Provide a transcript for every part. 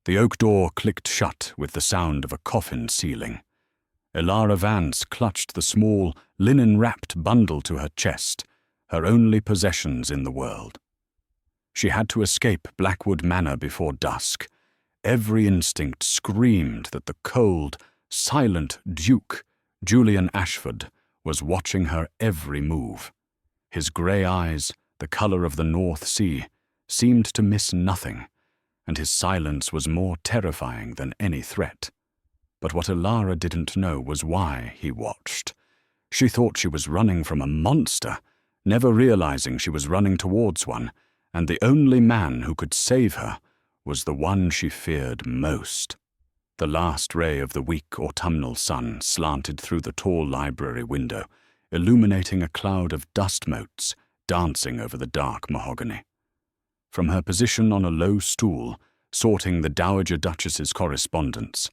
The oak door clicked shut with the sound of a coffin sealing. Elara Vance clutched the small, linen-wrapped bundle to her chest, her only possessions in the world. She had to escape Blackwood Manor before dusk. Every instinct screamed that the cold, silent Duke, Julian Ashford, was watching her every move. His grey eyes, the colour of the North Sea, seemed to miss nothing, and his silence was more terrifying than any threat. But what Elara didn't know was why he watched. She thought she was running from a monster, never realizing she was running towards one, and the only man who could save her was the one she feared most. The last ray of the weak autumnal sun slanted through the tall library window, illuminating a cloud of dust motes dancing over the dark mahogany. From her position on a low stool, sorting the Dowager Duchess's correspondence,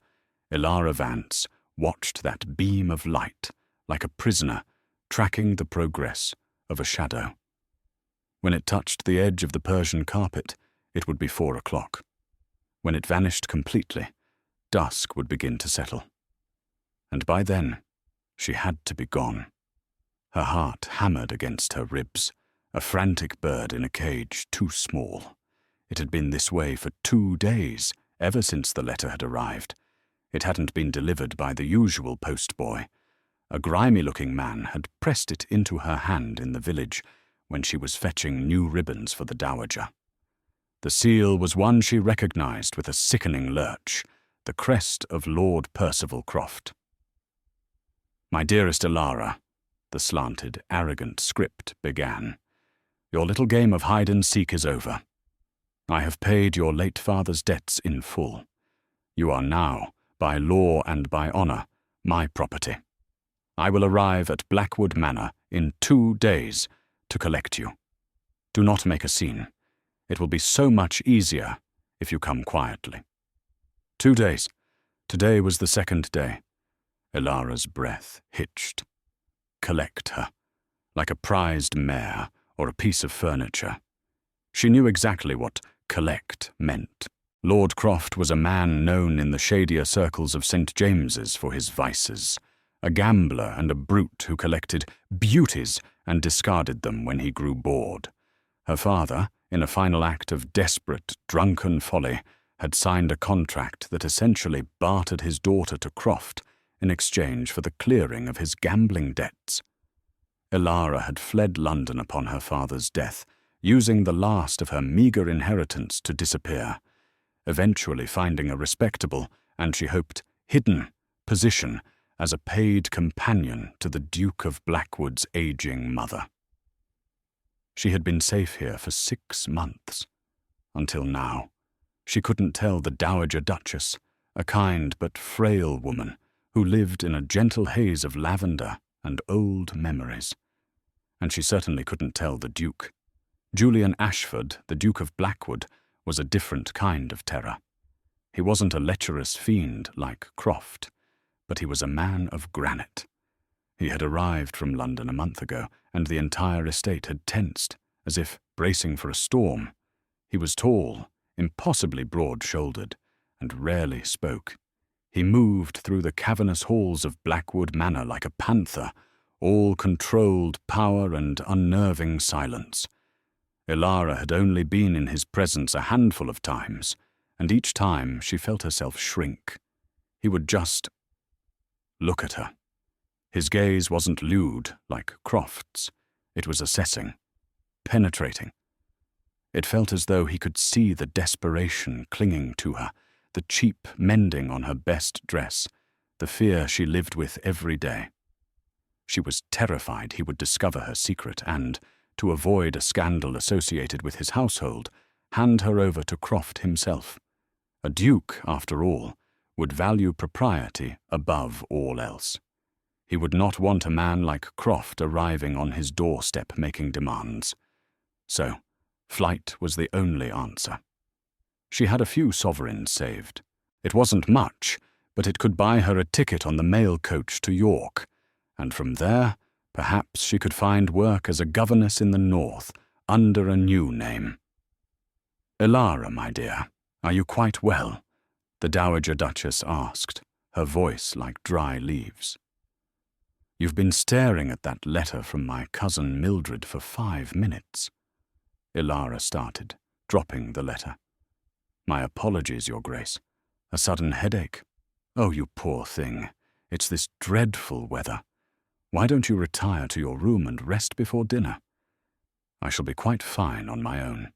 Elara Vance watched that beam of light like a prisoner tracking the progress of a shadow. When it touched the edge of the Persian carpet, it would be 4 o'clock. When it vanished completely, dusk would begin to settle. And by then, she had to be gone. Her heart hammered against her ribs, a frantic bird in a cage too small. It had been this way for 2 days, ever since the letter had arrived. It hadn't been delivered by the usual postboy. A grimy-looking man had pressed it into her hand in the village when she was fetching new ribbons for the Dowager. The seal was one she recognized with a sickening lurch, the crest of Lord Percival Croft. "My dearest Elara," the slanted, arrogant script began, "your little game of hide-and-seek is over. I have paid your late father's debts in full. You are now, by law and by honor, my property. I will arrive at Blackwood Manor in 2 days to collect you. Do not make a scene. It will be so much easier if you come quietly." 2 days. Today was the 2nd day. Elara's breath hitched. Collect her, like a prized mare or a piece of furniture. She knew exactly what collect meant. Lord Croft was a man known in the shadier circles of St. James's for his vices, a gambler and a brute who collected beauties and discarded them when he grew bored. Her father, in a final act of desperate, drunken folly, had signed a contract that essentially bartered his daughter to Croft in exchange for the clearing of his gambling debts. Elara had fled London upon her father's death, using the last of her meagre inheritance to disappear, eventually finding a respectable, and she hoped, hidden, position as a paid companion to the Duke of Blackwood's aging mother. She had been safe here for 6 months, until now. She couldn't tell the Dowager Duchess, a kind but frail woman who lived in a gentle haze of lavender and old memories. And she certainly couldn't tell the Duke. Julian Ashford, the Duke of Blackwood, was a different kind of terror. He wasn't a lecherous fiend like Croft, but he was a man of granite. He had arrived from London a month ago, and the entire estate had tensed, as if bracing for a storm. He was tall, impossibly broad-shouldered, and rarely spoke. He moved through the cavernous halls of Blackwood Manor like a panther, all controlled power and unnerving silence. Elara had only been in his presence a handful of times, and each time she felt herself shrink. He would just look at her. His gaze wasn't lewd like Croft's. It was assessing, penetrating. It felt as though he could see the desperation clinging to her, the cheap mending on her best dress, the fear she lived with every day. She was terrified he would discover her secret and, to avoid a scandal associated with his household, hand her over to Croft himself. A duke, after all, would value propriety above all else. He would not want a man like Croft arriving on his doorstep making demands. So, flight was the only answer. She had a few sovereigns saved. It wasn't much, but it could buy her a ticket on the mail coach to York, and from there, perhaps she could find work as a governess in the north, under a new name. "Elara, my dear, are you quite well?" the Dowager Duchess asked, her voice like dry leaves. "You've been staring at that letter from my cousin Mildred for 5 minutes." Ilara started, dropping the letter. "My apologies, Your Grace. A sudden headache. Oh, you poor thing. It's this dreadful weather. Why don't you retire to your room and rest before dinner? I shall be quite fine on my own."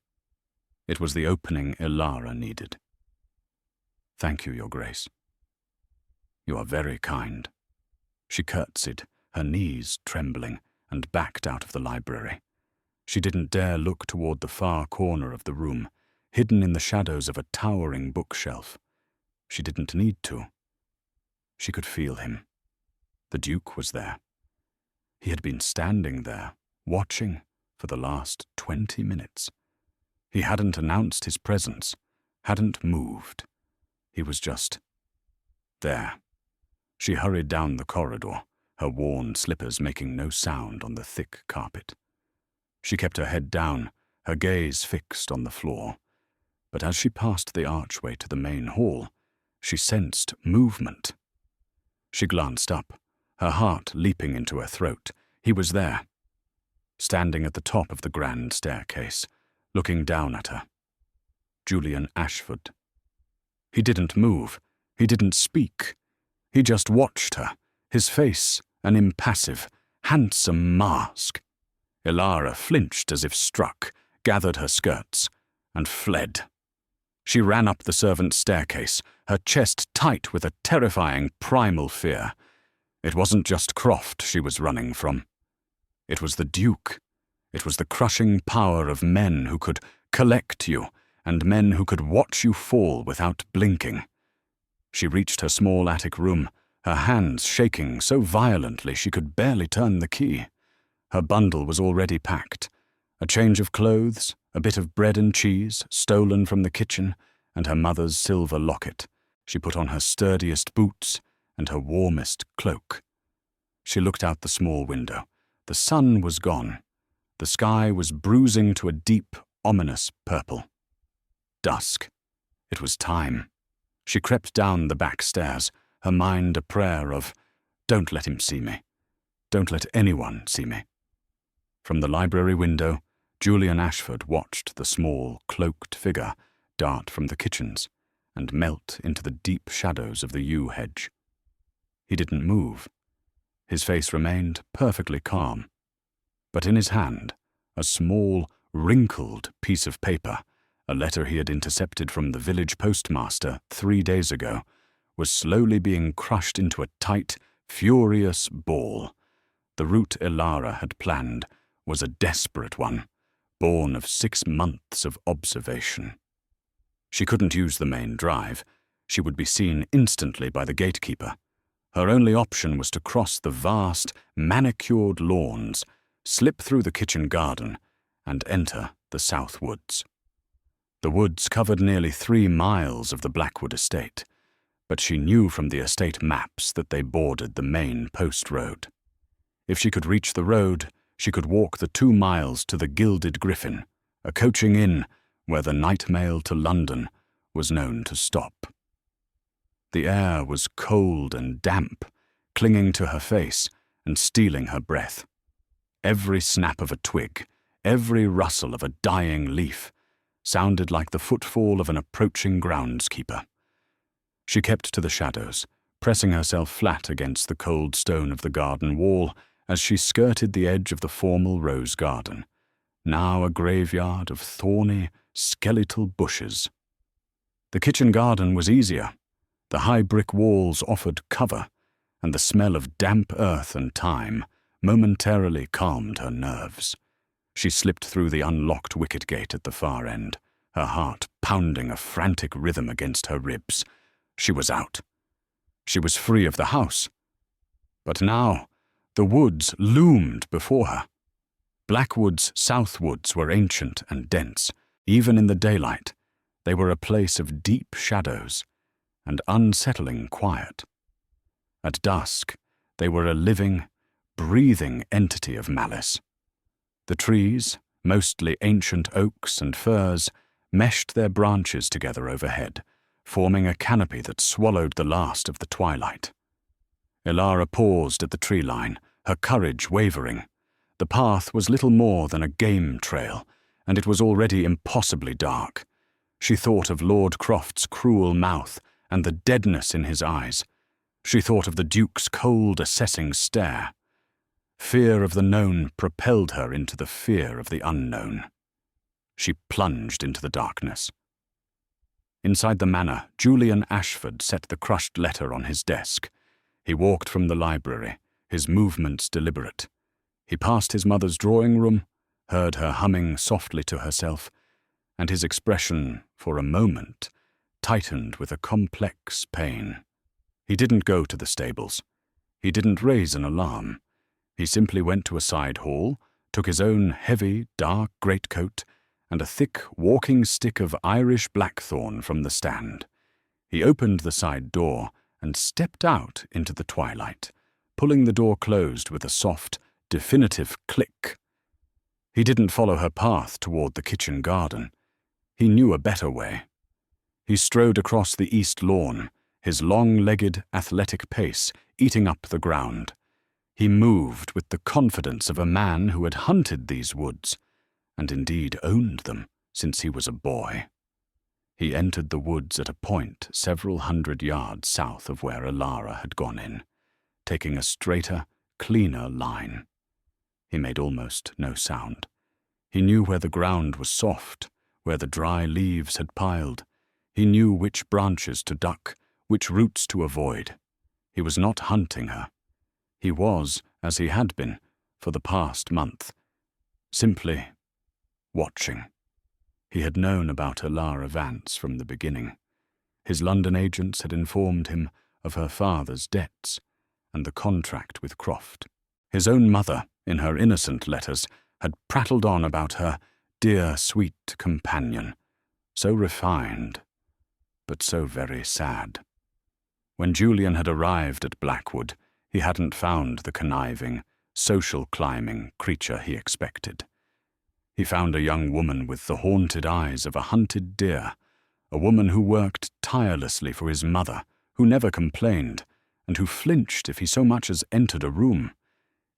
It was the opening Ilara needed. "Thank you, Your Grace." "You are very kind." She curtsied, her knees trembling, and backed out of the library. She didn't dare look toward the far corner of the room, hidden in the shadows of a towering bookshelf. She didn't need to. She could feel him. The Duke was there. He had been standing there, watching, for the last 20 minutes. He hadn't announced his presence, hadn't moved. He was just there. She hurried down the corridor, her worn slippers making no sound on the thick carpet. She kept her head down, her gaze fixed on the floor. But as she passed the archway to the main hall, she sensed movement. She glanced up, her heart leaping into her throat. He was there, standing at the top of the grand staircase, looking down at her. Julian Ashford. He didn't move. He didn't speak. He just watched her, his face an impassive, handsome mask. Ilara flinched as if struck, gathered her skirts, and fled. She ran up the servants' staircase, her chest tight with a terrifying primal fear. It wasn't just Croft she was running from. It was the Duke. It was the crushing power of men who could collect you, and men who could watch you fall without blinking. She reached her small attic room, her hands shaking so violently she could barely turn the key. Her bundle was already packed. A change of clothes, a bit of bread and cheese, stolen from the kitchen, and her mother's silver locket. She put on her sturdiest boots and her warmest cloak. She looked out the small window. The sun was gone. The sky was bruising to a deep, ominous purple. Dusk. It was time. She crept down the back stairs, her mind a prayer of, "Don't let him see me. Don't let anyone see me." From the library window, Julian Ashford watched the small, cloaked figure dart from the kitchens and melt into the deep shadows of the yew hedge. He didn't move. His face remained perfectly calm. But in his hand, a small, wrinkled piece of paper, a letter he had intercepted from the village postmaster 3 days ago, was slowly being crushed into a tight, furious ball. The route Ilara had planned was a desperate one, born of 6 months of observation. She couldn't use the main drive. She would be seen instantly by the gatekeeper. Her only option was to cross the vast, manicured lawns, slip through the kitchen garden, and enter the South Woods. The woods covered nearly 3 miles of the Blackwood estate, but she knew from the estate maps that they bordered the main post road. If she could reach the road, she could walk the 2 miles to the Gilded Griffin, a coaching inn where the night mail to London was known to stop. The air was cold and damp, clinging to her face and stealing her breath. Every snap of a twig, every rustle of a dying leaf, sounded like the footfall of an approaching groundskeeper. She kept to the shadows, pressing herself flat against the cold stone of the garden wall as she skirted the edge of the formal rose garden, now a graveyard of thorny, skeletal bushes. The kitchen garden was easier. The high brick walls offered cover, and the smell of damp earth and thyme momentarily calmed her nerves. She slipped through the unlocked wicket gate at the far end, her heart pounding a frantic rhythm against her ribs. She was out. She was free of the house. But now, the woods loomed before her. Blackwood's South Woods were ancient and dense. Even in the daylight, they were a place of deep shadows and unsettling quiet. At dusk, they were a living, breathing entity of malice. The trees, mostly ancient oaks and firs, meshed their branches together overhead, forming a canopy that swallowed the last of the twilight. Elara paused at the tree line, her courage wavering. The path was little more than a game trail, and it was already impossibly dark. She thought of Lord Croft's cruel mouth and the deadness in his eyes. She thought of the Duke's cold, assessing stare. Fear of the known propelled her into the fear of the unknown. She plunged into the darkness. Inside the manor, Julian Ashford set the crushed letter on his desk. He walked from the library, his movements deliberate. He passed his mother's drawing room, heard her humming softly to herself, and his expression, for a moment, tightened with a complex pain. He didn't go to the stables. He didn't raise an alarm. He simply went to a side hall, took his own heavy, dark greatcoat, and a thick walking stick of Irish blackthorn from the stand. He opened the side door and stepped out into the twilight, pulling the door closed with a soft, definitive click. He didn't follow her path toward the kitchen garden. He knew a better way. He strode across the east lawn, his long-legged, athletic pace eating up the ground. He moved with the confidence of a man who had hunted these woods, and indeed owned them since he was a boy. He entered the woods at a point several hundred yards south of where Elara had gone in, taking a straighter, cleaner line. He made almost no sound. He knew where the ground was soft, where the dry leaves had piled. He knew which branches to duck, which roots to avoid. He was not hunting her. He was, as he had been, for the past month, simply watching. He had known about Elara Vance from the beginning. His London agents had informed him of her father's debts and the contract with Croft. His own mother, in her innocent letters, had prattled on about her dear, sweet companion, so refined, but so very sad. When Julian had arrived at Blackwood, he hadn't found the conniving, social-climbing creature he expected. He found a young woman with the haunted eyes of a hunted deer, a woman who worked tirelessly for his mother, who never complained, and who flinched if he so much as entered a room.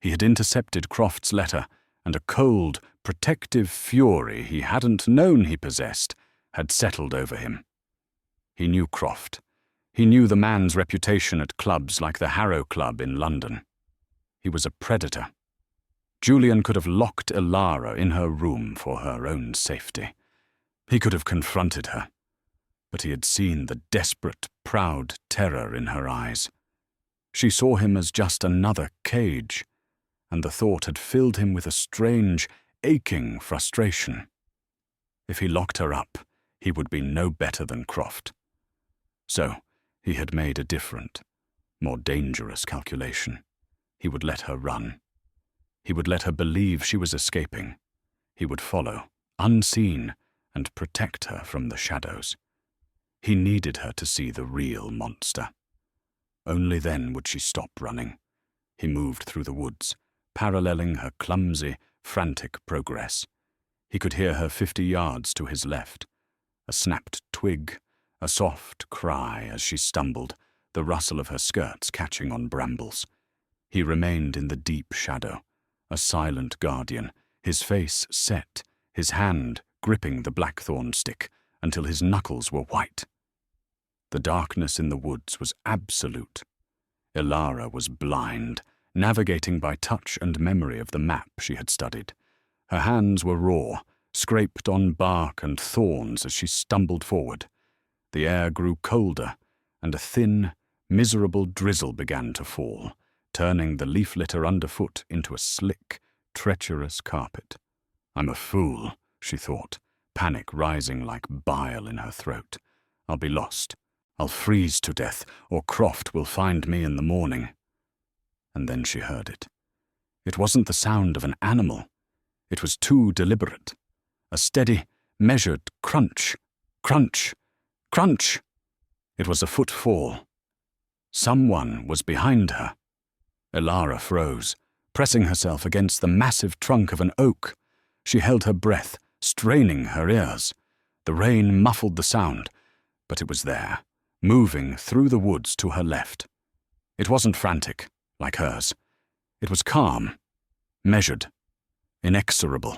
He had intercepted Croft's letter, and a cold, protective fury he hadn't known he possessed had settled over him. He knew Croft. He knew the man's reputation at clubs like the Harrow Club in London. He was a predator. Julian could have locked Elara in her room for her own safety. He could have confronted her, but he had seen the desperate, proud terror in her eyes. She saw him as just another cage, and the thought had filled him with a strange, aching frustration. If he locked her up, he would be no better than Croft. So, he had made a different, more dangerous calculation. He would let her run. He would let her believe she was escaping. He would follow, unseen, and protect her from the shadows. He needed her to see the real monster. Only then would she stop running. He moved through the woods, paralleling her clumsy, frantic progress. He could hear her 50 yards to his left. A snapped twig, a soft cry as she stumbled, the rustle of her skirts catching on brambles. He remained in the deep shadow, a silent guardian, his face set, his hand gripping the blackthorn stick until his knuckles were white. The darkness in the woods was absolute. Elara was blind, navigating by touch and memory of the map she had studied. Her hands were raw, scraped on bark and thorns as she stumbled forward. The air grew colder, and a thin, miserable drizzle began to fall, turning the leaf litter underfoot into a slick, treacherous carpet. I'm a fool, she thought, panic rising like bile in her throat. I'll be lost. I'll freeze to death, or Croft will find me in the morning. And then she heard it. It wasn't the sound of an animal. It was too deliberate. A steady, measured crunch, crunch, crunch. It was a footfall. Someone was behind her. Elara froze, pressing herself against the massive trunk of an oak. She held her breath, straining her ears. The rain muffled the sound, but it was there, moving through the woods to her left. It wasn't frantic, like hers. It was calm, measured, inexorable.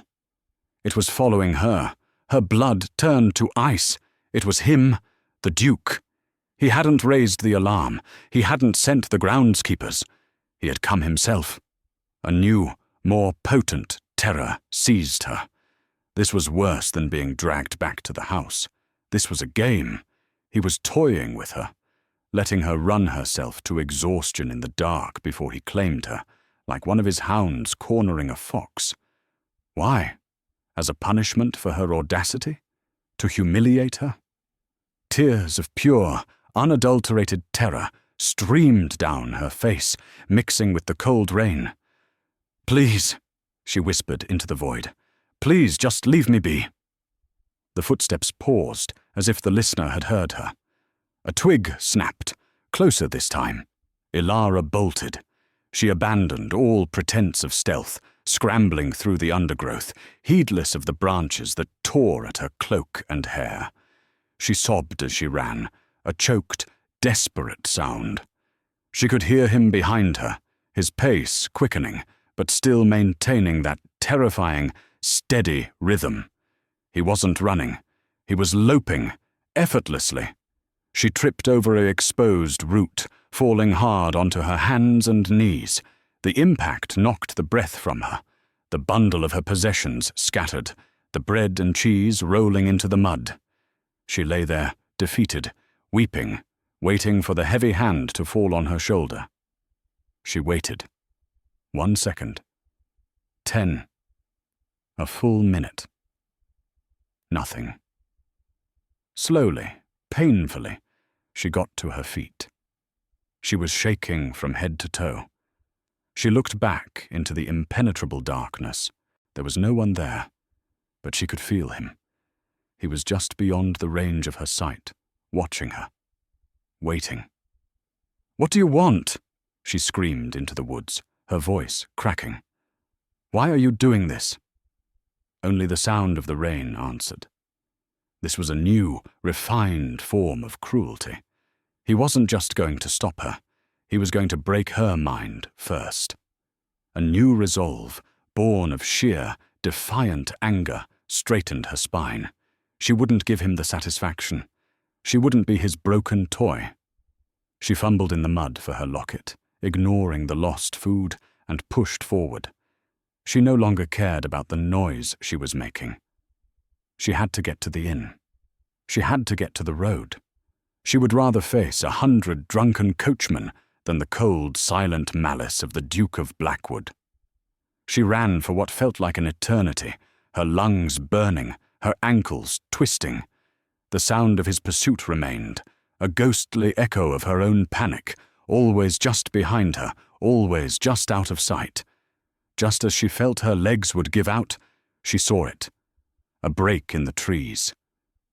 It was following her. Her blood turned to ice. It was him, the Duke. He hadn't raised the alarm. He hadn't sent the groundskeepers. He had come himself. A new, more potent terror seized her. This was worse than being dragged back to the house. This was a game. He was toying with her, letting her run herself to exhaustion in the dark before he claimed her, like one of his hounds cornering a fox. Why? As a punishment for her audacity? To humiliate her? Tears of pure, unadulterated terror streamed down her face, mixing with the cold rain. "Please," she whispered into the void. "Please, just leave me be." The footsteps paused, as if the listener had heard her. A twig snapped, closer this time. Ilara bolted. She abandoned all pretense of stealth, scrambling through the undergrowth, heedless of the branches that tore at her cloak and hair. She sobbed as she ran, a choked, desperate sound. She could hear him behind her, his pace quickening, but still maintaining that terrifying, steady rhythm. He wasn't running. He was loping, effortlessly. She tripped over an exposed root, falling hard onto her hands and knees. The impact knocked the breath from her. The bundle of her possessions scattered, the bread and cheese rolling into the mud. She lay there, defeated, weeping, waiting for the heavy hand to fall on her shoulder. She waited. 1 second. 10. A full minute. Nothing. Slowly, painfully, she got to her feet. She was shaking from head to toe. She looked back into the impenetrable darkness. There was no one there, but she could feel him. He was just beyond the range of her sight, watching her, waiting. "What do you want?" she screamed into the woods, her voice cracking. "Why are you doing this?" Only the sound of the rain answered. This was a new, refined form of cruelty. He wasn't just going to stop her. He was going to break her mind first. A new resolve, born of sheer, defiant anger, straightened her spine. She wouldn't give him the satisfaction. She wouldn't be his broken toy. She fumbled in the mud for her locket, ignoring the lost food, and pushed forward. She no longer cared about the noise she was making. She had to get to the inn. She had to get to the road. She would rather face 100 drunken coachmen than the cold, silent malice of the Duke of Blackwood. She ran for what felt like an eternity, her lungs burning, her ankles twisting. The sound of his pursuit remained, a ghostly echo of her own panic, always just behind her, always just out of sight. Just as she felt her legs would give out, she saw it. A break in the trees.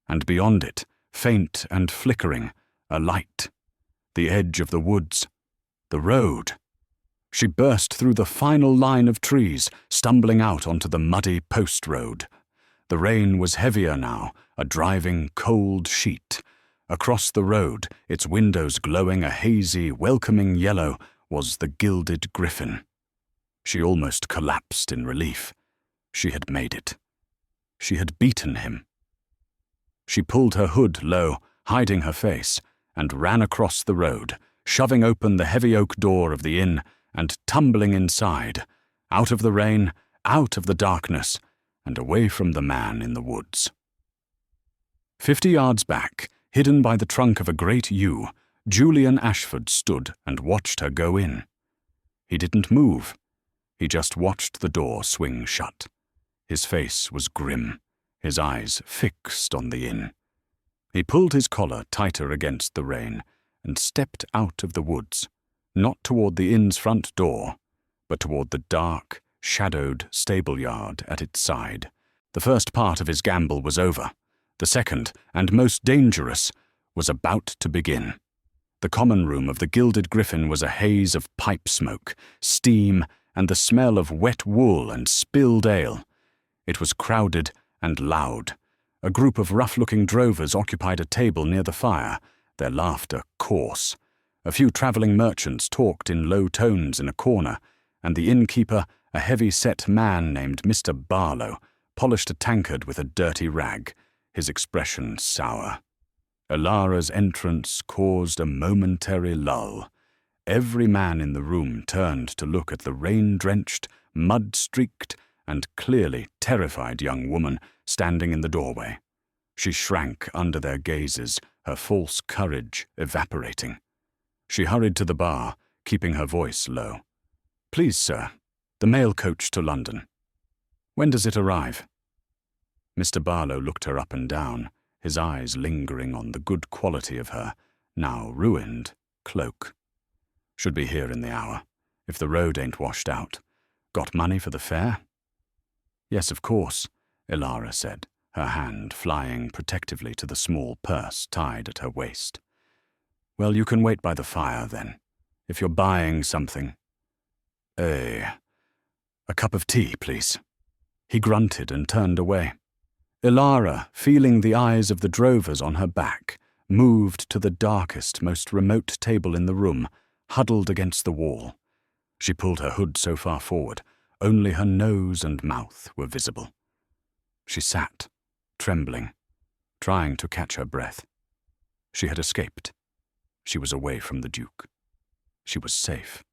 And beyond it, faint and flickering, a light. The edge of the woods. The road. She burst through the final line of trees, stumbling out onto the muddy post road. The rain was heavier now, a driving, cold sheet. Across the road, its windows glowing a hazy, welcoming yellow, was the gilded griffin. She almost collapsed in relief. She had made it. She had beaten him. She pulled her hood low, hiding her face, and ran across the road, shoving open the heavy oak door of the inn and tumbling inside, out of the rain, out of the darkness, and away from the man in the woods. 50 yards back, hidden by the trunk of a great yew, Julian Ashford stood and watched her go in. He didn't move. He just watched the door swing shut. His face was grim, his eyes fixed on the inn. He pulled his collar tighter against the rain and stepped out of the woods, not toward the inn's front door, but toward the dark, shadowed stable yard at its side. The first part of his gamble was over. The second, and most dangerous, was about to begin. The common room of the Gilded Griffin was a haze of pipe smoke, steam, and the smell of wet wool and spilled ale. It was crowded and loud, A group of rough-looking drovers occupied a table near the fire, their laughter coarse. A few travelling merchants talked in low tones in a corner, and the innkeeper, a heavy-set man named Mr. Barlow, polished a tankard with a dirty rag, his expression sour. Elara's entrance caused a momentary lull. Every man in the room turned to look at the rain-drenched, mud-streaked, and clearly terrified young woman standing in the doorway. She shrank under their gazes, her false courage evaporating. She hurried to the bar, keeping her voice low. "Please, sir, the mail coach to London. When does it arrive?" Mr. Barlow looked her up and down, his eyes lingering on the good quality of her, now ruined, cloak. "Should be here in the hour, if the road ain't washed out. Got money for the fare?" "Yes, of course," Elara said, her hand flying protectively to the small purse tied at her waist. "Well, you can wait by the fire, then, if you're buying something." A cup of tea, please." He grunted and turned away. Elara, feeling the eyes of the drovers on her back, moved to the darkest, most remote table in the room, huddled against the wall. She pulled her hood so far forward, only her nose and mouth were visible. She sat, trembling, trying to catch her breath. She had escaped. She was away from the Duke. She was safe.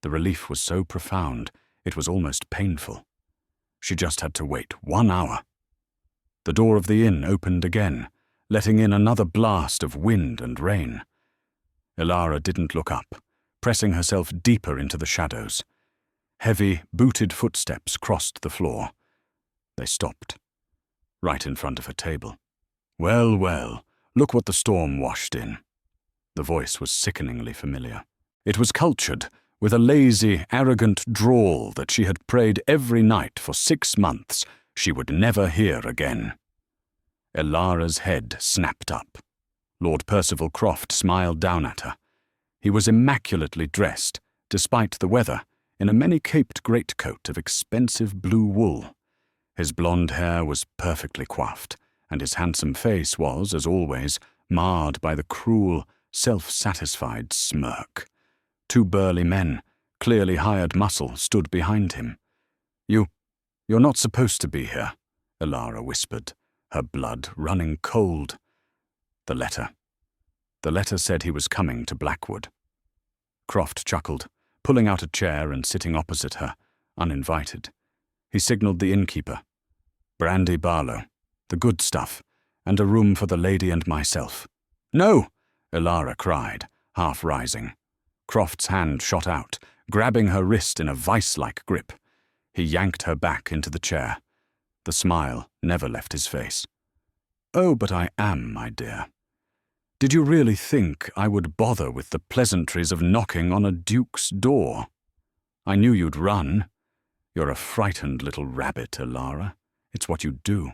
The relief was so profound, it was almost painful. She just had to wait 1 hour. The door of the inn opened again, letting in another blast of wind and rain. Elara didn't look up, pressing herself deeper into the shadows. Heavy, booted footsteps crossed the floor. They stopped, right in front of her table. "Well, well, look what the storm washed in." The voice was sickeningly familiar. It was cultured, with a lazy, arrogant drawl that she had prayed every night for 6 months she would never hear again. Elara's head snapped up. Lord Percival Croft smiled down at her. He was immaculately dressed, despite the weather, in a many-caped greatcoat of expensive blue wool. His blonde hair was perfectly coiffed, and his handsome face was, as always, marred by the cruel, self-satisfied smirk. 2 burly men, clearly hired muscle, stood behind him. You're not supposed to be here," Elara whispered, her blood running cold. The letter. The letter said he was coming to Blackwood. Croft chuckled, pulling out a chair and sitting opposite her, uninvited. He signalled the innkeeper. "Brandy Barlow, the good stuff, and a room for the lady and myself." "No!" Elara cried, half rising. Croft's hand shot out, grabbing her wrist in a vice-like grip. He yanked her back into the chair. The smile never left his face. "Oh, but I am, my dear. Did you really think I would bother with the pleasantries of knocking on a duke's door? I knew you'd run. You're a frightened little rabbit, Elara. It's what you do."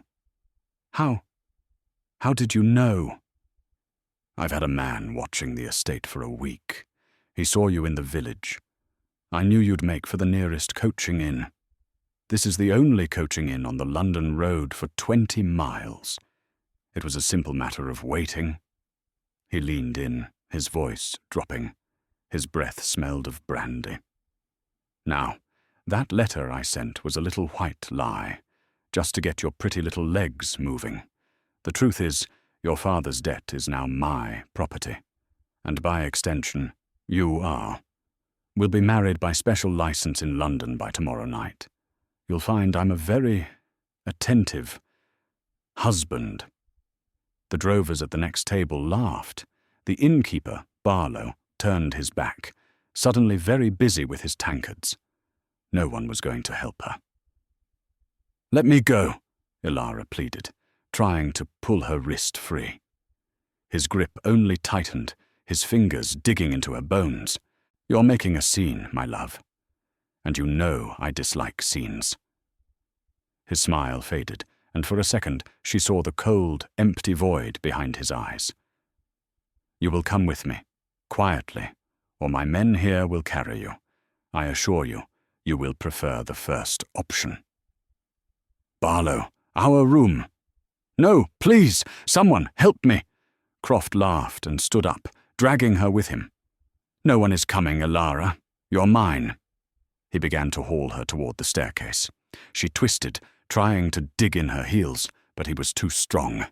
How did you know?" "I've had a man watching the estate for a week. He saw you in the village. I knew you'd make for the nearest coaching inn. This is the only coaching inn on the London road for 20 miles. It was a simple matter of waiting." He leaned in, his voice dropping. His breath smelled of brandy. "Now, that letter I sent was a little white lie, just to get your pretty little legs moving. The truth is, your father's debt is now my property, and by extension, you are. We'll be married by special license in London by tomorrow night. You'll find I'm a very attentive husband." The drovers at the next table laughed. The innkeeper, Barlow, turned his back, suddenly very busy with his tankards. No one was going to help her. "Let me go," Elara pleaded, trying to pull her wrist free. His grip only tightened, his fingers digging into her bones. "You're making a scene, my love. And you know I dislike scenes." His smile faded, and for a second she saw the cold, empty void behind his eyes. "You will come with me, quietly, or my men here will carry you. I assure you, you will prefer the first option." "Barlow, our room." No, please, someone, help me. Croft laughed and stood up, dragging her with him. No one is coming, Elara. You're mine. He began to haul her toward the staircase. She twisted, trying to dig in her heels, but he was too strong.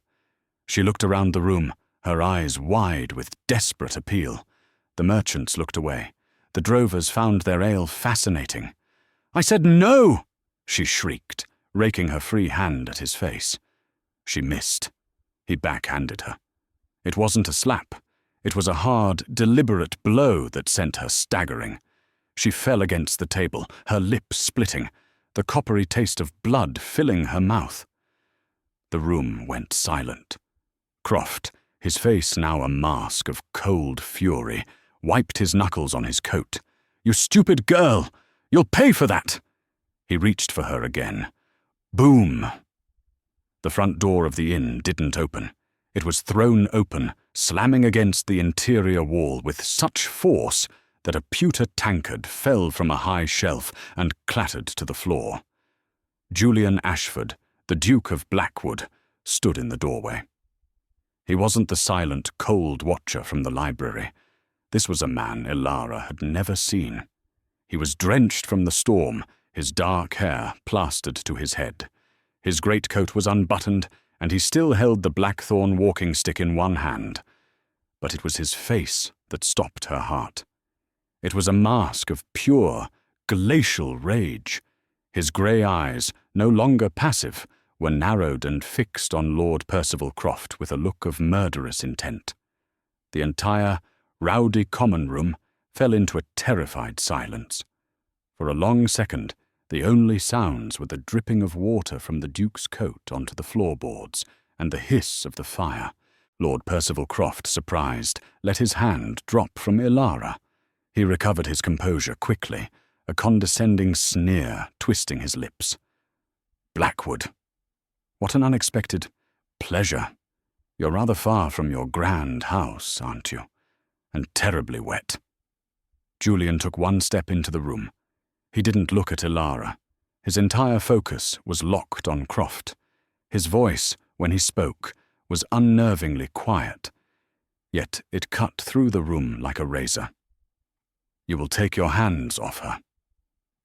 She looked around the room, her eyes wide with desperate appeal. The merchants looked away. The drovers found their ale fascinating. "I said no!" she shrieked, raking her free hand at his face. She missed. He backhanded her. It wasn't a slap. It was a hard, deliberate blow that sent her staggering. She fell against the table, her lips splitting, the coppery taste of blood filling her mouth. The room went silent. Croft, his face now a mask of cold fury, wiped his knuckles on his coat. "You stupid girl! You'll pay for that!" He reached for her again. Boom! The front door of the inn didn't open. It was thrown open, slamming against the interior wall with such force that a pewter tankard fell from a high shelf and clattered to the floor. Julian Ashford, the Duke of Blackwood, stood in the doorway. He wasn't the silent, cold watcher from the library. This was a man Elara had never seen. He was drenched from the storm, his dark hair plastered to his head. His greatcoat was unbuttoned, and he still held the blackthorn walking stick in one hand. But it was his face that stopped her heart. It was a mask of pure, glacial rage. His grey eyes, no longer passive, were narrowed and fixed on Lord Percival Croft with a look of murderous intent. The entire rowdy common room fell into a terrified silence. For a long second, the only sounds were the dripping of water from the Duke's coat onto the floorboards and the hiss of the fire. Lord Percival Croft, surprised, let his hand drop from Elara. He recovered his composure quickly, a condescending sneer twisting his lips. "Blackwood. What an unexpected pleasure. You're rather far from your grand house, aren't you? And terribly wet." Julian took one step into the room. He didn't look at Elara. His entire focus was locked on Croft. His voice, when he spoke, was unnervingly quiet, yet it cut through the room like a razor. "You will take your hands off her."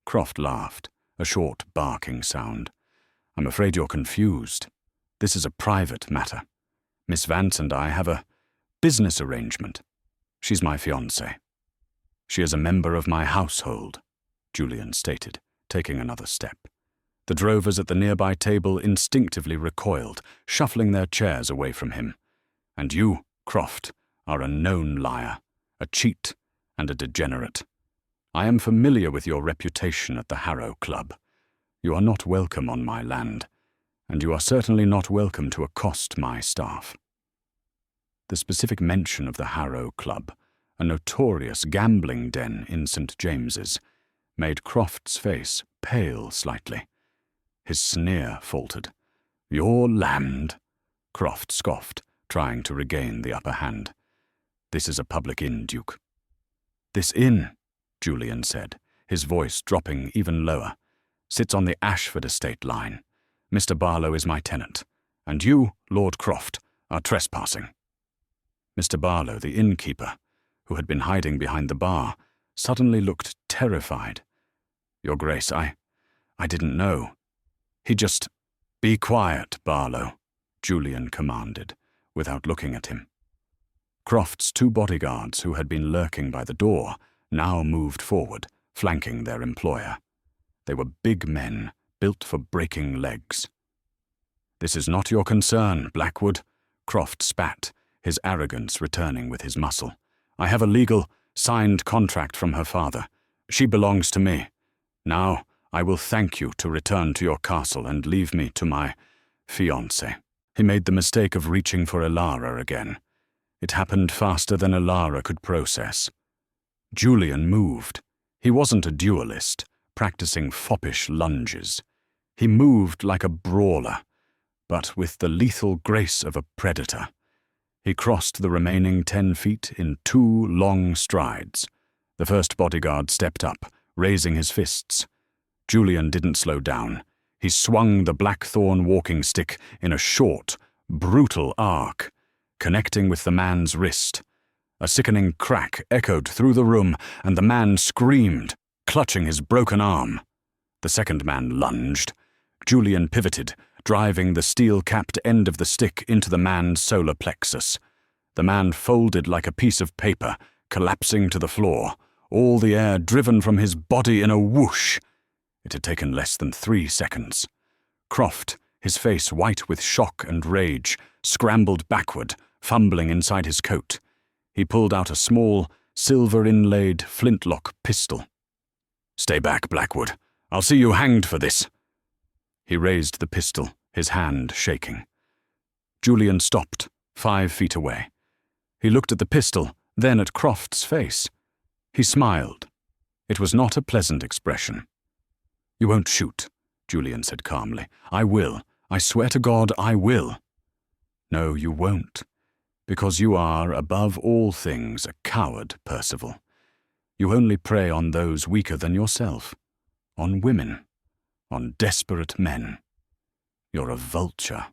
Croft laughed, a short barking sound. "I'm afraid you're confused. This is a private matter. Miss Vance and I have a business arrangement. She's my fiancée. She is a member of my household," Julian stated, taking another step. The drovers at the nearby table instinctively recoiled, shuffling their chairs away from him. "And you, Croft, are a known liar, a cheat, and a degenerate. I am familiar with your reputation at the Harrow Club. You are not welcome on my land, and you are certainly not welcome to accost my staff." The specific mention of the Harrow Club, a notorious gambling den in St. James's, made Croft's face pale slightly. His sneer faltered. "Your land?" Croft scoffed, trying to regain the upper hand. "This is a public inn, Duke." "This inn," Julian said, his voice dropping even lower, "sits on the Ashford estate line. Mr. Barlow is my tenant, and you, Lord Croft, are trespassing." Mr. Barlow, the innkeeper, who had been hiding behind the bar, suddenly looked terrified. "Your Grace, I didn't know." He just— "Be quiet, Barlow," Julian commanded, without looking at him. Croft's two bodyguards, who had been lurking by the door, now moved forward, flanking their employer. They were big men, built for breaking legs. "This is not your concern, Blackwood," Croft spat, his arrogance returning with his muscle. "I have a legal, signed contract from her father. She belongs to me. Now, I will thank you to return to your castle and leave me to my fiancé." He made the mistake of reaching for Elara again. It happened faster than Elara could process. Julian moved. He wasn't a duelist, practicing foppish lunges. He moved like a brawler, but with the lethal grace of a predator. He crossed the remaining 10 feet in 2 long strides. The first bodyguard stepped up, raising his fists. Julian didn't slow down. He swung the blackthorn walking stick in a short, brutal arc, connecting with the man's wrist. A sickening crack echoed through the room, and the man screamed, clutching his broken arm. The second man lunged. Julian pivoted, driving the steel-capped end of the stick into the man's solar plexus. The man folded like a piece of paper, collapsing to the floor, all the air driven from his body in a whoosh. It had taken less than 3 seconds. Croft, his face white with shock and rage, scrambled backward, fumbling inside his coat. He pulled out a small, silver-inlaid flintlock pistol. "Stay back, Blackwood. I'll see you hanged for this." He raised the pistol, his hand shaking. Julian stopped, 5 feet away. He looked at the pistol, then at Croft's face. He smiled. It was not a pleasant expression. "You won't shoot," Julian said calmly. "I will. I swear to God, I will." "No, you won't. Because you are, above all things, a coward, Percival. You only prey on those weaker than yourself. On women. On desperate men. You're a vulture.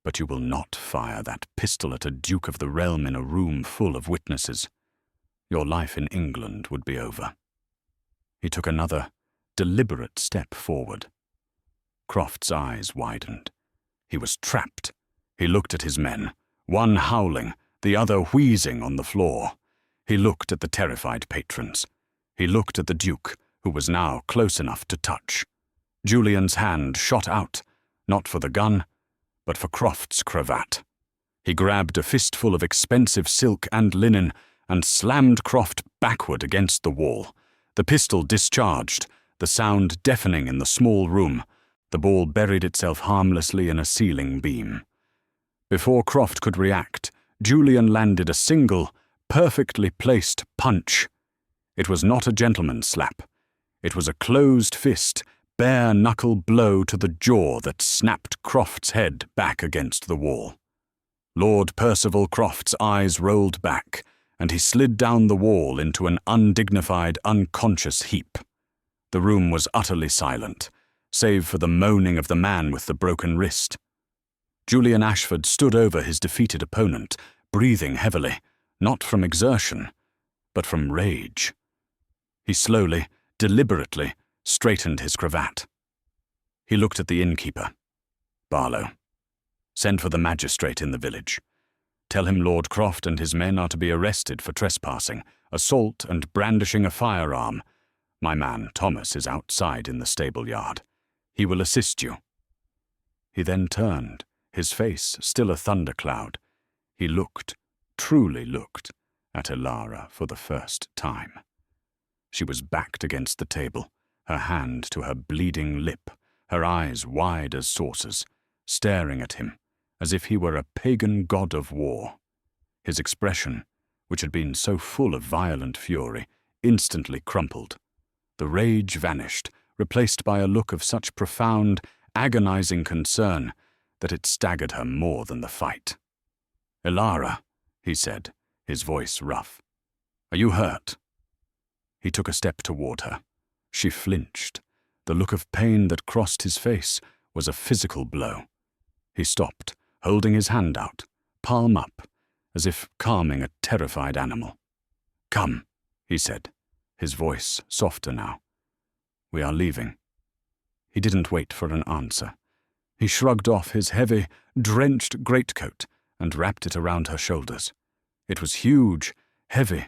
But you will not fire that pistol at a Duke of the Realm in a room full of witnesses. Your life in England would be over." He took another, deliberate step forward. Croft's eyes widened. He was trapped. He looked at his men, one howling, the other wheezing on the floor. He looked at the terrified patrons. He looked at the Duke, who was now close enough to touch. Julian's hand shot out, not for the gun, but for Croft's cravat. He grabbed a fistful of expensive silk and linen and slammed Croft backward against the wall. The pistol discharged, the sound deafening in the small room. The ball buried itself harmlessly in a ceiling beam. Before Croft could react, Julian landed a single, perfectly placed punch. It was not a gentleman's slap. It was a closed fist, bare-knuckle blow to the jaw that snapped Croft's head back against the wall. Lord Percival Croft's eyes rolled back, and he slid down the wall into an undignified, unconscious heap. The room was utterly silent, save for the moaning of the man with the broken wrist. Julian Ashford stood over his defeated opponent, breathing heavily, not from exertion, but from rage. He slowly, deliberately, straightened his cravat. He looked at the innkeeper. "Barlow, send for the magistrate in the village. Tell him Lord Croft and his men are to be arrested for trespassing, assault, and brandishing a firearm. My man Thomas is outside in the stable yard. He will assist you." He then turned, his face still a thundercloud. He looked, truly looked, at Elara for the first time. She was backed against the table, her hand to her bleeding lip, her eyes wide as saucers, staring at him as if he were a pagan god of war. His expression, which had been so full of violent fury, instantly crumpled. The rage vanished, replaced by a look of such profound, agonizing concern that it staggered her more than the fight. "Elara," he said, his voice rough. "Are you hurt?" He took a step toward her. She flinched. The look of pain that crossed his face was a physical blow. He stopped, holding his hand out, palm up, as if calming a terrified animal. "Come," he said, his voice softer now. "We are leaving." He didn't wait for an answer. He shrugged off his heavy, drenched greatcoat and wrapped it around her shoulders. It was huge, heavy,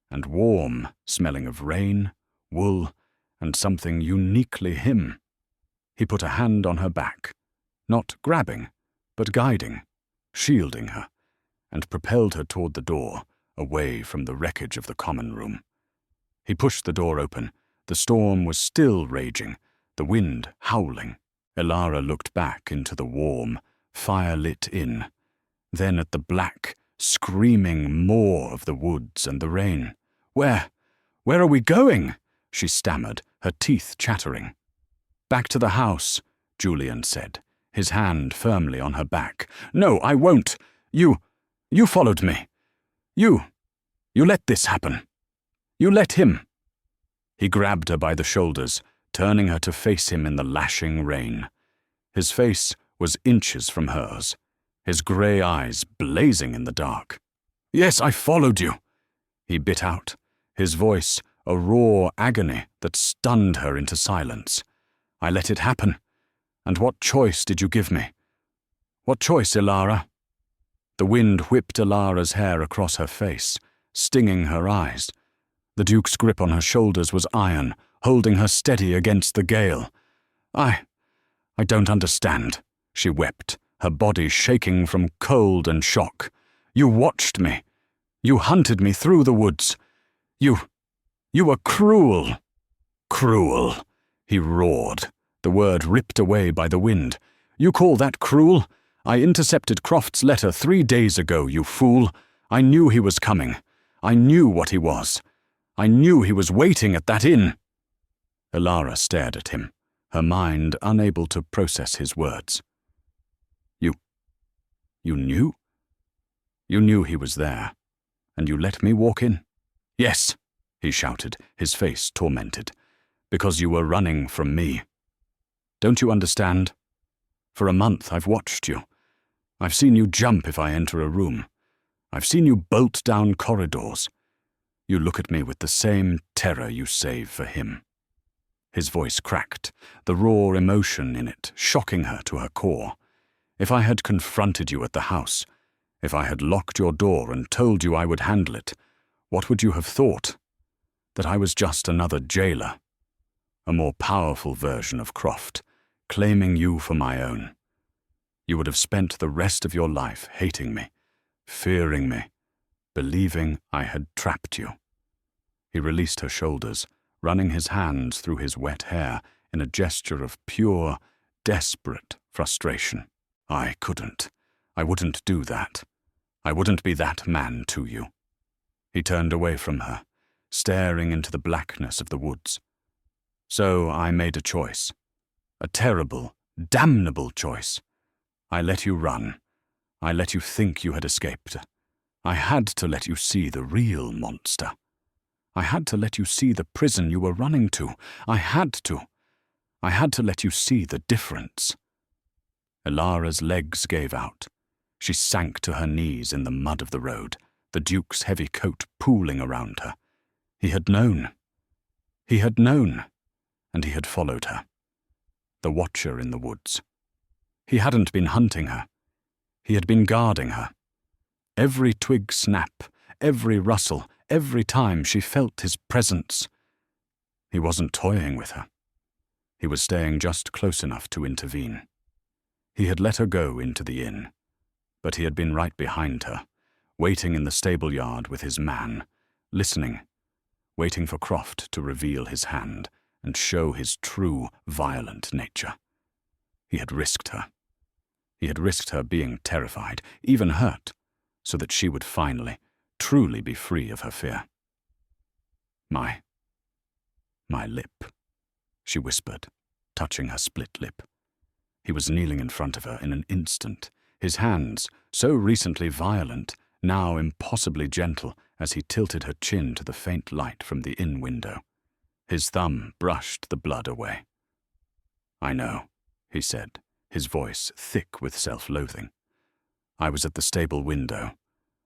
and warm, smelling of rain, wool, and something uniquely him. He put a hand on her back, not grabbing, but guiding, shielding her, and propelled her toward the door, away from the wreckage of the common room. He pushed the door open. The storm was still raging, the wind howling. Elara looked back into the warm, fire-lit inn, then at the black, screaming maw of the woods and the rain. Where are we going?" she stammered, her teeth chattering. "Back to the house," Julian said, his hand firmly on her back. "No, I won't. You followed me. You let this happen. You let him." He grabbed her by the shoulders, turning her to face him in the lashing rain. His face was inches from hers. his grey eyes blazing in the dark. "Yes, I followed you," he bit out, his voice a raw agony that stunned her into silence. "I let it happen. And what choice did you give me? What choice, Ilara?" The wind whipped Ilara's hair across her face, stinging her eyes. The Duke's grip on her shoulders was iron, holding her steady against the gale. I don't understand," she wept, her body shaking from cold and shock. "You watched me. You hunted me through the woods. You were cruel." "Cruel," he roared, the word ripped away by the wind. "You call that cruel? I intercepted Croft's letter 3 days ago, you fool. I knew he was coming. I knew what he was. I knew he was waiting at that inn." Ilara stared at him, her mind unable to process his words. You knew? You knew he was there, and you let me walk in?" "Yes," he shouted, his face tormented, "because you were running from me. Don't you understand? For a month I've watched you. I've seen you jump if I enter a room. I've seen you bolt down corridors. You look at me with the same terror you save for him." His voice cracked, the raw emotion in it shocking her to her core. "If I had confronted you at the house, if I had locked your door and told you I would handle it, what would you have thought? That I was just another jailer? A more powerful version of Croft, claiming you for my own. You would have spent the rest of your life hating me, fearing me, believing I had trapped you." He released her shoulders, running his hands through his wet hair in a gesture of pure, desperate frustration. "I couldn't. I wouldn't do that. I wouldn't be that man to you." He turned away from her, staring into the blackness of the woods. "So I made a choice. A terrible, damnable choice. I let you run. I let you think you had escaped. I had to let you see the real monster. I had to let you see the prison you were running to. I had to. I had to let you see the difference." Ilara's legs gave out. She sank to her knees in the mud of the road, the Duke's heavy coat pooling around her. He had known. He had known, and he had followed her. The watcher in the woods. He hadn't been hunting her. He had been guarding her. Every twig snap, every rustle, every time she felt his presence. He wasn't toying with her. He was staying just close enough to intervene. He had let her go into the inn, but he had been right behind her, waiting in the stable yard with his man, listening, waiting for Croft to reveal his hand and show his true, violent nature. He had risked her. He had risked her being terrified, even hurt, so that she would finally, truly be free of her fear. My lip," she whispered, touching her split lip. He was kneeling in front of her in an instant, his hands, so recently violent, now impossibly gentle as he tilted her chin to the faint light from the inn window. His thumb brushed the blood away. "I know," he said, his voice thick with self-loathing. "I was at the stable window.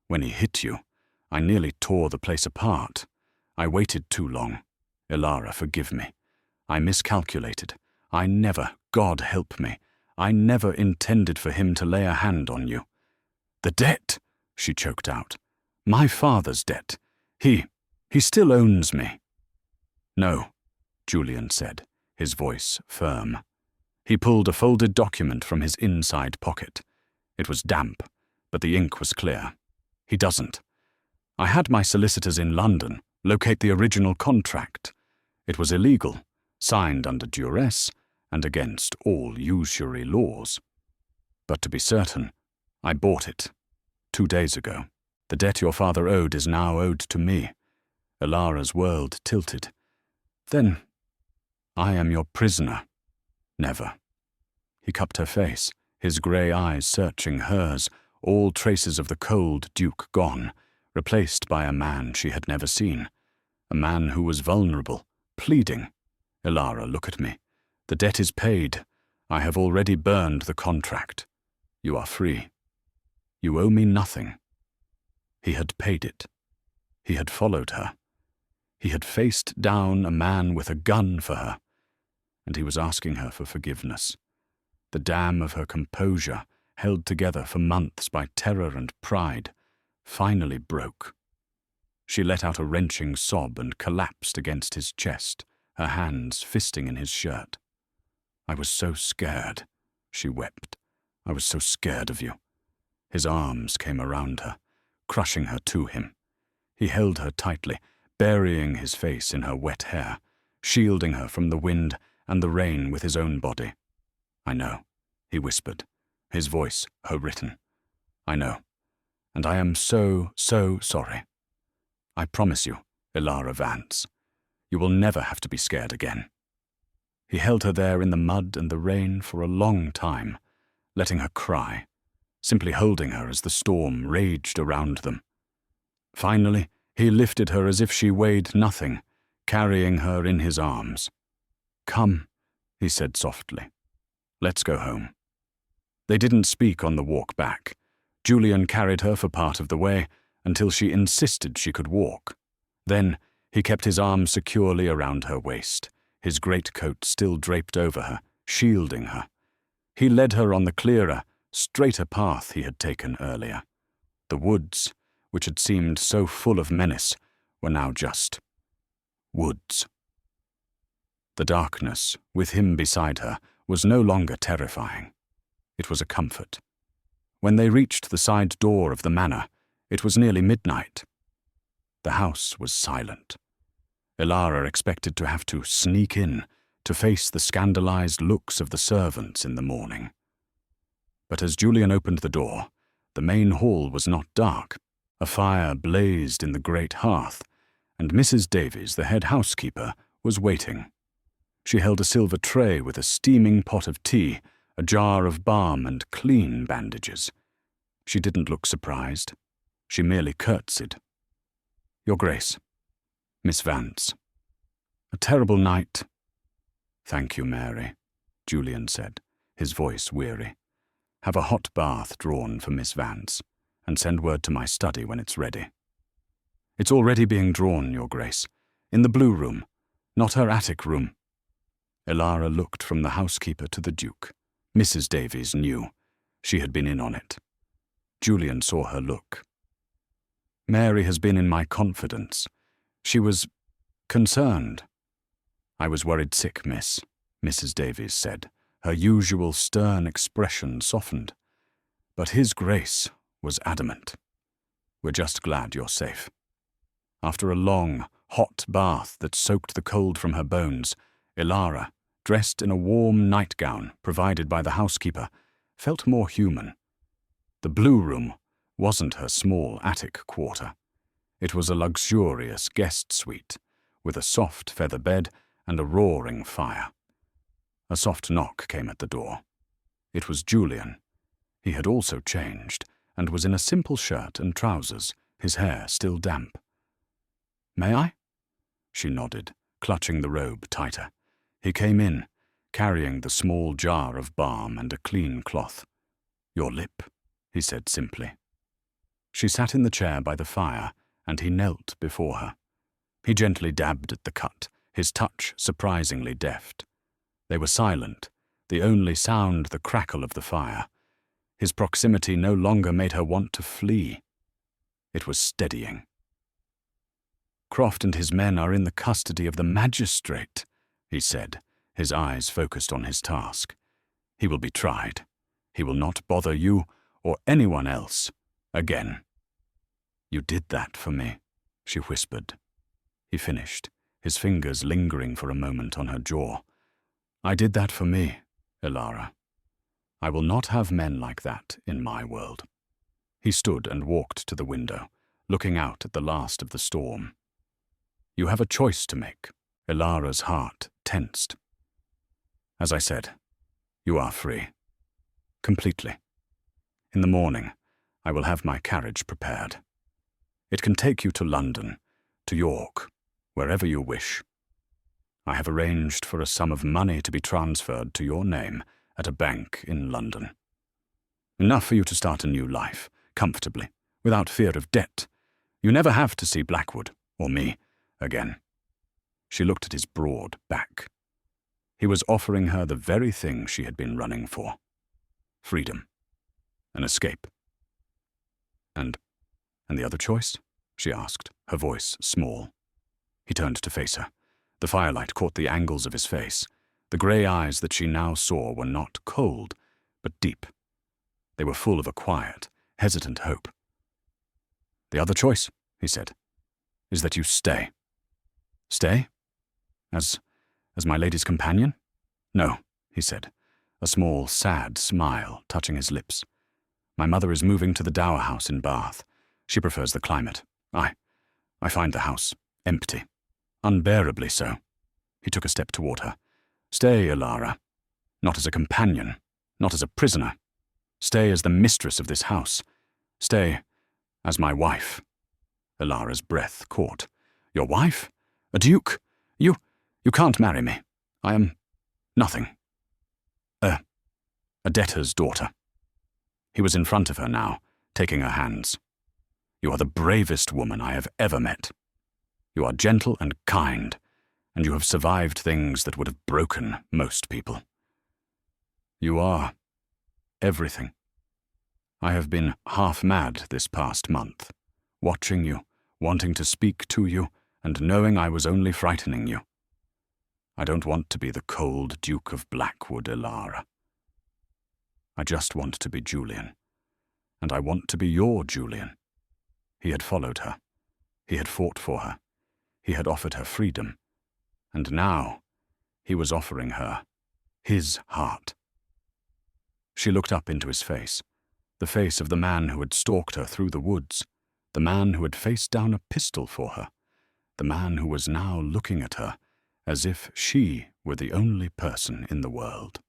When he hit you, I nearly tore the place apart. I waited too long. Ilara, forgive me. I miscalculated. I never, God help me, I never intended for him to lay a hand on you." "The debt," she choked out. "My father's debt. He still owns me." "No," Julian said, his voice firm. He pulled a folded document from his inside pocket. It was damp, but the ink was clear. "He doesn't. I had my solicitors in London locate the original contract. It was illegal, signed under duress, and against all usury laws. But to be certain, I bought it 2 days ago. The debt your father owed is now owed to me." Ilara's world tilted. "Then I am your prisoner." "Never." He cupped her face, his grey eyes searching hers, all traces of the cold Duke gone, replaced by a man she had never seen. A man who was vulnerable, pleading. "Ilara, look at me. The debt is paid. I have already burned the contract. You are free." You owe me nothing. He had paid it. He had followed her. He had faced down a man with a gun for her, and he was asking her for forgiveness. The dam of her composure, held together for months by terror and pride, finally broke. She let out a wrenching sob and collapsed against his chest, her hands fisting in his shirt. "I was so scared," she wept. "I was so scared of you." His arms came around her, crushing her to him. He held her tightly, burying his face in her wet hair, shielding her from the wind and the rain with his own body. "I know," he whispered, his voice written. "I know, and I am so, so sorry. I promise you, Elara Vance, you will never have to be scared again." He held her there in the mud and the rain for a long time, letting her cry, simply holding her as the storm raged around them. Finally, he lifted her as if she weighed nothing, carrying her in his arms. "Come," he said softly. "Let's go home." They didn't speak on the walk back. Julian carried her for part of the way until she insisted she could walk. Then he kept his arm securely around her waist, his greatcoat still draped over her, shielding her. He led her on the clearer, straighter path he had taken earlier. The woods, which had seemed so full of menace, were now just woods. The darkness, with him beside her, was no longer terrifying. It was a comfort. When they reached the side door of the manor, it was nearly midnight. The house was silent. Elara expected to have to sneak in to face the scandalized looks of the servants in the morning. But as Julian opened the door, the main hall was not dark. A fire blazed in the great hearth, and Mrs. Davies, the head housekeeper, was waiting. She held a silver tray with a steaming pot of tea, a jar of balm and clean bandages. She didn't look surprised. She merely curtsied. "Your Grace, Miss Vance. A terrible night." "Thank you, Mary," Julian said, his voice weary. "Have a hot bath drawn for Miss Vance, and send word to my study when it's ready." "It's already being drawn, Your Grace, in the blue room, not her attic room." Elara looked from the housekeeper to the Duke. Mrs. Davies knew. She had been in on it. Julian saw her look. "Mary has been in my confidence. She was concerned." "I was worried sick, miss," Mrs. Davies said. Her usual stern expression softened. But His Grace was adamant. "We're just glad you're safe." After a long, hot bath that soaked the cold from her bones, Elara, dressed in a warm nightgown provided by the housekeeper, felt more human. The blue room wasn't her small attic quarter. It was a luxurious guest suite, with a soft feather bed and a roaring fire. A soft knock came at the door. It was Julian. He had also changed, and was in a simple shirt and trousers, his hair still damp. "May I?" She nodded, clutching the robe tighter. He came in, carrying the small jar of balm and a clean cloth. "Your lip," he said simply. She sat in the chair by the fire, and he knelt before her. He gently dabbed at the cut, his touch surprisingly deft. They were silent, the only sound the crackle of the fire. His proximity no longer made her want to flee. It was steadying. "Croft and his men are in the custody of the magistrate," he said, his eyes focused on his task. "He will be tried. He will not bother you or anyone else again." "You did that for me," she whispered. He finished, his fingers lingering for a moment on her jaw. "I did that for me, Elara. I will not have men like that in my world." He stood and walked to the window, looking out at the last of the storm. "You have a choice to make." Elara's heart tensed. "As I said, you are free. Completely. In the morning, I will have my carriage prepared. It can take you to London, to York, wherever you wish. I have arranged for a sum of money to be transferred to your name at a bank in London. Enough for you to start a new life, comfortably, without fear of debt. You never have to see Blackwood, or me, again. She looked at his broad back. He was offering her the very thing she had been running for. Freedom. An escape. And the other choice? She asked, her voice small. He turned to face her. The firelight caught the angles of his face. The grey eyes that she now saw were not cold, but deep. They were full of a quiet, hesitant hope. The other choice, he said, is that you stay. Stay? As my lady's companion? No, he said, a small, sad smile touching his lips. My mother is moving to the dower house in Bath. She prefers the climate. I find the house empty. Unbearably so. He took a step toward her. Stay, Elara. Not as a companion, not as a prisoner. Stay as the mistress of this house. Stay as my wife. Elara's breath caught. Your wife? A duke? You can't marry me. I am nothing. A debtor's daughter. He was in front of her now, taking her hands. You are the bravest woman I have ever met. You are gentle and kind, and you have survived things that would have broken most people. You are everything. I have been half mad this past month, watching you, wanting to speak to you, and knowing I was only frightening you. I don't want to be the cold Duke of Blackwood, Elara. I just want to be Julian, and I want to be your Julian. He had followed her. He had fought for her. He had offered her freedom. And now he was offering her his heart. She looked up into his face, the face of the man who had stalked her through the woods, the man who had faced down a pistol for her, the man who was now looking at her as if she were the only person in the world.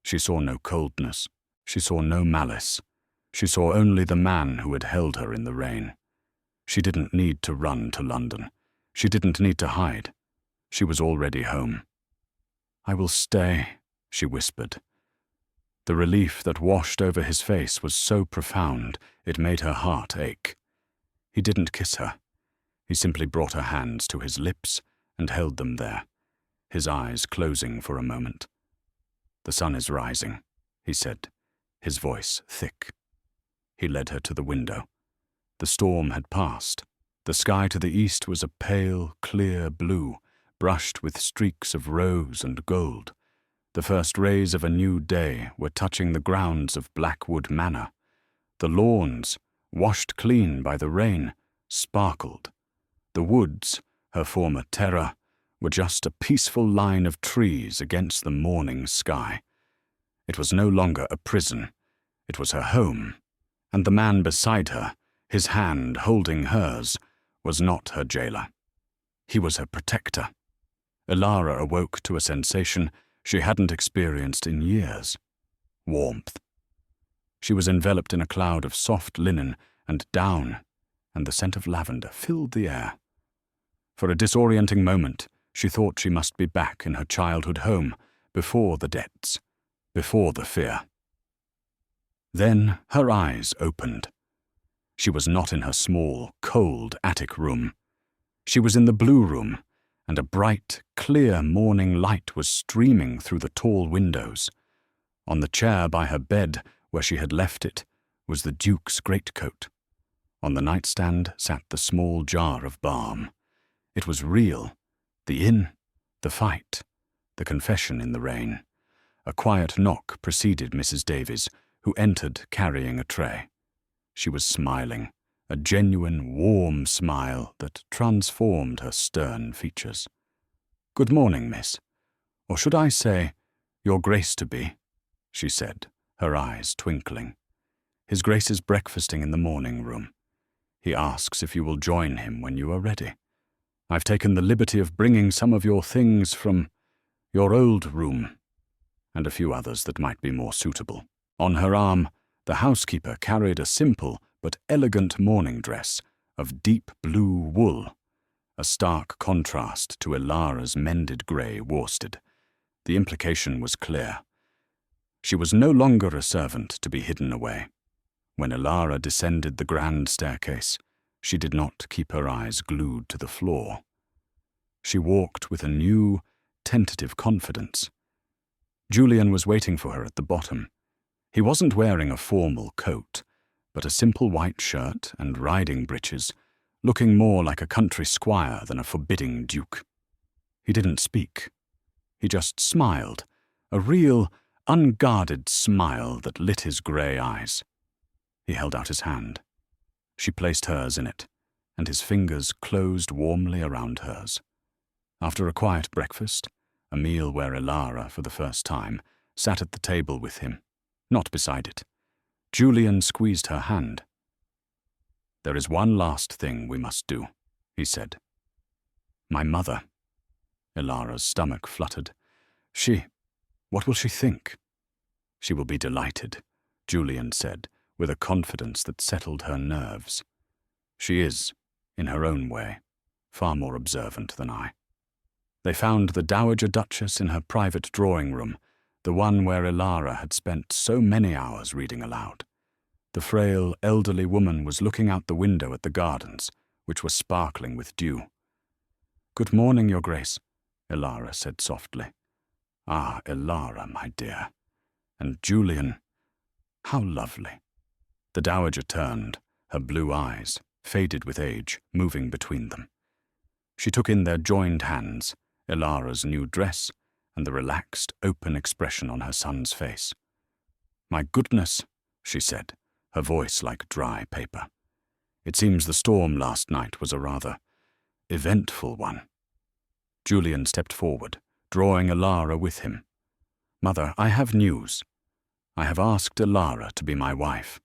She saw no coldness. She saw no malice. She saw only the man who had held her in the rain. She didn't need to run to London. She didn't need to hide. She was already home. I will stay, she whispered. The relief that washed over his face was so profound it made her heart ache. He didn't kiss her. He simply brought her hands to his lips and held them there, his eyes closing for a moment. The sun is rising, he said, his voice thick. He led her to the window. The storm had passed. The sky to the east was a pale, clear blue, brushed with streaks of rose and gold. The first rays of a new day were touching the grounds of Blackwood Manor. The lawns, washed clean by the rain, sparkled. The woods, her former terror, were just a peaceful line of trees against the morning sky. It was no longer a prison. It was her home. And the man beside her, his hand holding hers, was not her jailer. He was her protector. Elara awoke to a sensation she hadn't experienced in years. Warmth. She was enveloped in a cloud of soft linen and down, and the scent of lavender filled the air. For a disorienting moment, she thought she must be back in her childhood home, before the debts, before the fear. Then her eyes opened. She was not in her small, cold attic room. She was in the blue room, and a bright, clear morning light was streaming through the tall windows. On the chair by her bed, where she had left it, was the Duke's greatcoat. On the nightstand sat the small jar of balm. It was real. The inn, the fight, the confession in the rain. A quiet knock preceded Mrs. Davies, who entered carrying a tray. She was smiling, a genuine, warm smile that transformed her stern features. "Good morning, miss. Or should I say, your grace-to-be," she said, her eyes twinkling. "His Grace is breakfasting in the morning room. He asks if you will join him when you are ready. I've taken the liberty of bringing some of your things from your old room, and a few others that might be more suitable." On her arm, the housekeeper carried a simple but elegant morning dress of deep blue wool, a stark contrast to Elara's mended grey worsted. The implication was clear. She was no longer a servant to be hidden away. When Elara descended the grand staircase, she did not keep her eyes glued to the floor. She walked with a new, tentative confidence. Julian was waiting for her at the bottom. He wasn't wearing a formal coat, but a simple white shirt and riding breeches, looking more like a country squire than a forbidding duke. He didn't speak. He just smiled, a real, unguarded smile that lit his grey eyes. He held out his hand. She placed hers in it, and his fingers closed warmly around hers. After a quiet breakfast, a meal where Elara, for the first time, sat at the table with him, not beside it, Julian squeezed her hand. "There is one last thing we must do," he said. "My mother." Elara's stomach fluttered. What will she think?" "She will be delighted," Julian said, with a confidence that settled her nerves. "She is, in her own way, far more observant than I." They found the Dowager Duchess in her private drawing room, the one where Elara had spent so many hours reading aloud. The frail, elderly woman was looking out the window at the gardens, which were sparkling with dew. "Good morning, Your Grace," Elara said softly. "Ah, Elara, my dear. And Julian, how lovely." The Dowager turned, her blue eyes, faded with age, moving between them. She took in their joined hands, Elara's new dress, and the relaxed, open expression on her son's face. "My goodness," she said, her voice like dry paper. "It seems the storm last night was a rather eventful one." Julian stepped forward, drawing Elara with him. "Mother, I have news. I have asked Elara to be my wife."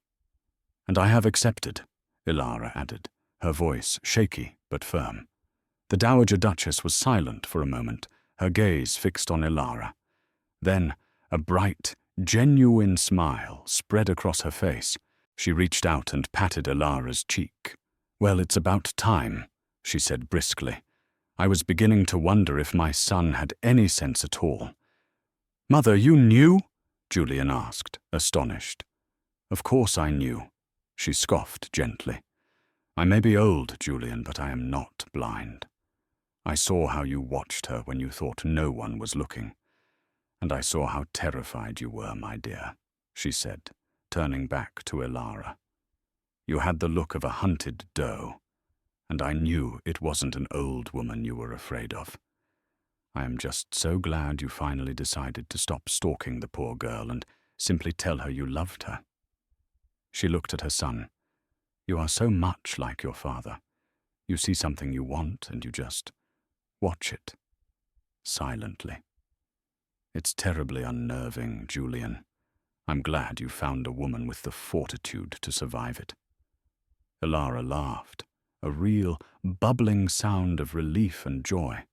"And I have accepted," Elara added, her voice shaky but firm. The Dowager Duchess was silent for a moment, her gaze fixed on Elara. Then, a bright, genuine smile spread across her face. She reached out and patted Elara's cheek. "Well, it's about time," she said briskly. "I was beginning to wonder if my son had any sense at all." "Mother, you knew?" Julian asked, astonished. "Of course I knew," she scoffed gently. "I may be old, Julian, but I am not blind. I saw how you watched her when you thought no one was looking. And I saw how terrified you were, my dear," she said, turning back to Elara. "You had the look of a hunted doe, and I knew it wasn't an old woman you were afraid of. I am just so glad you finally decided to stop stalking the poor girl and simply tell her you loved her." She looked at her son. "You are so much like your father. You see something you want and you just watch it, silently. It's terribly unnerving, Julian. I'm glad you found a woman with the fortitude to survive it." Elara laughed, a real, bubbling sound of relief and joy.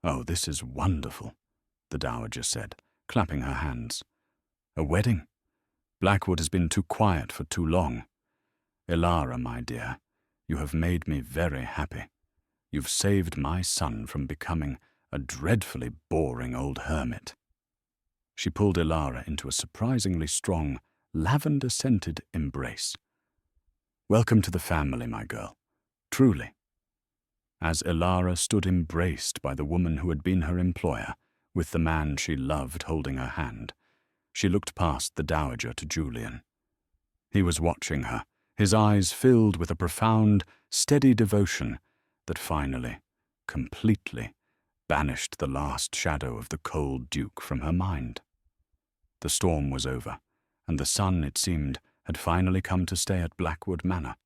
"Oh, this is wonderful," the Dowager said, clapping her hands. "A wedding? Blackwood has been too quiet for too long. Elara, my dear, you have made me very happy. You've saved my son from becoming a dreadfully boring old hermit." She pulled Elara into a surprisingly strong, lavender-scented embrace. "Welcome to the family, my girl. Truly." As Elara stood embraced by the woman who had been her employer, with the man she loved holding her hand, she looked past the Dowager to Julian. He was watching her, his eyes filled with a profound, steady devotion that finally, completely, banished the last shadow of the cold Duke from her mind. The storm was over, and the sun, it seemed, had finally come to stay at Blackwood Manor.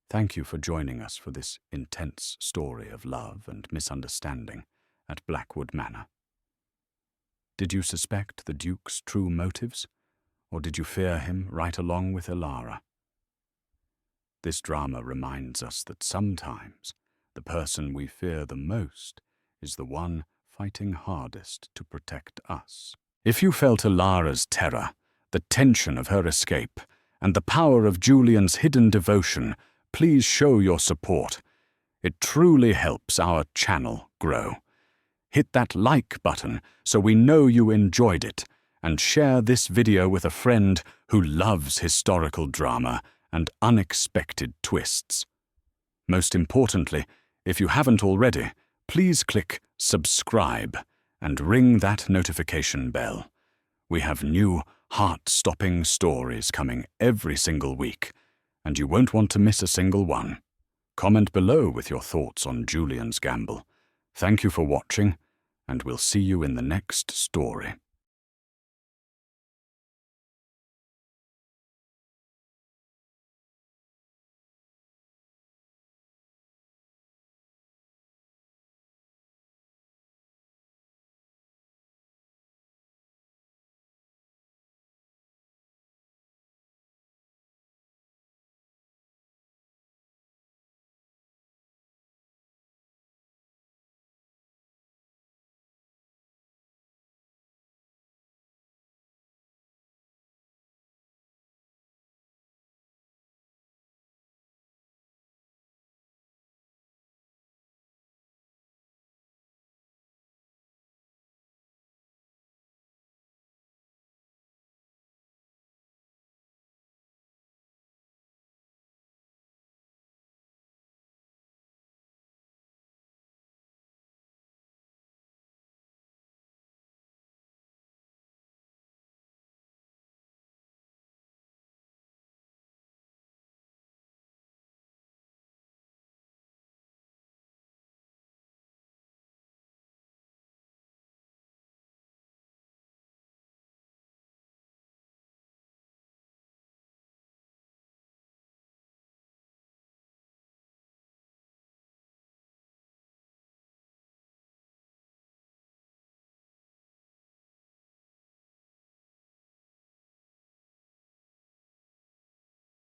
"Thank you for joining us for this intense story of love and misunderstanding at Blackwood Manor. Did you suspect the Duke's true motives, or did you fear him right along with Elara? This drama reminds us that sometimes the person we fear the most is the one fighting hardest to protect us." If you felt Elara's terror, the tension of her escape, and the power of Julian's hidden devotion, please show your support. It truly helps our channel grow. Hit that like button so we know you enjoyed it, and share this video with a friend who loves historical drama and unexpected twists. Most importantly, if you haven't already, please click subscribe and ring that notification bell. We have new, heart-stopping stories coming every single week, and you won't want to miss a single one. Comment below with your thoughts on Julian's Gamble. Thank you for watching, and we'll see you in the next story.